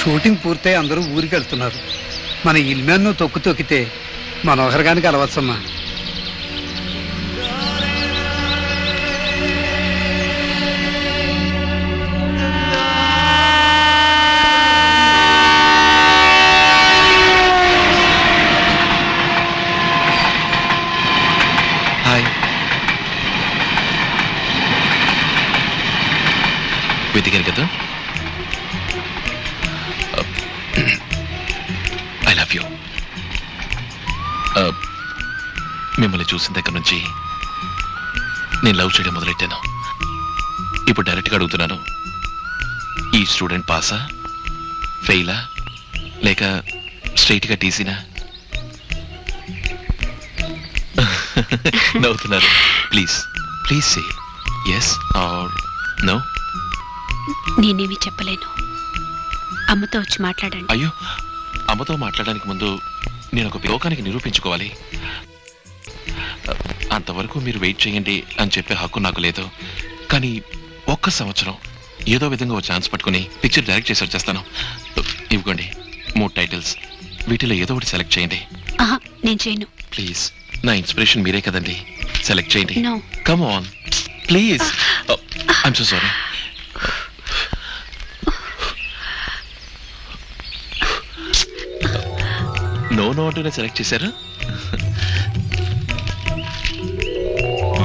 Shooting పూర్తయి అందరూ ఊరికి వెళ్తున్నారు. మన ఇల్లు తొక్కితే మనోహర్ గానికి అలవచ్చమ్మా. హాయ్, వెతికారు కదా. I love you. మిమ్మల్ని చూసిన దగ్గర నుంచి నేను లవ్ చేయడం మొదలెట్టాను. ఇప్పుడు డైరెక్ట్గా అడుగుతున్నాను, ఈ స్టూడెంట్ పాసా, ఫెయిలా, లేక స్ట్రైట్గా టీసీనా? నవ్వుతున్నారు. Please please say yes or no. నేనేమి చెప్పలేను. అమ్మతో వచ్చి మాట్లాడండి. అయ్యో, అమ్మతో మాట్లాడడానికి ముందు నేను ఒక లోకానికి నిరూపించుకోవాలి. అంతవరకు మీరు వెయిట్ చేయండి అని చెప్పే హక్కు నాకు లేదు. కానీ ఒక్క సంవత్సరం ఏదో విధంగా ఒక ఛాన్స్ పట్టుకుని పిక్చర్ డైరెక్ట్ చేసి వచ్చేస్తాను. ఇవ్వండి 3 టైటిల్స్, వీటిలో ఏదో ఒకటి సెలెక్ట్ చేయండి. నేను చేయను. ప్లీజ్, నా ఇన్స్పిరేషన్ మీరే కదండి, సెలెక్ట్ చేయండి. No. Come on please. I'm so sorry. No no అంటూనే సెలెక్ట్ చేశారు.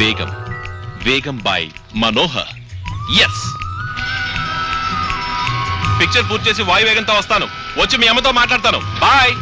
వేగం, వేగం బాయ్ మనోహర్. ఎస్, పిక్చర్ పూర్తి చేసి వాయు వేగంతో వస్తాను. వచ్చి మీ అమ్మతో మాట్లాడతాను. బాయ్.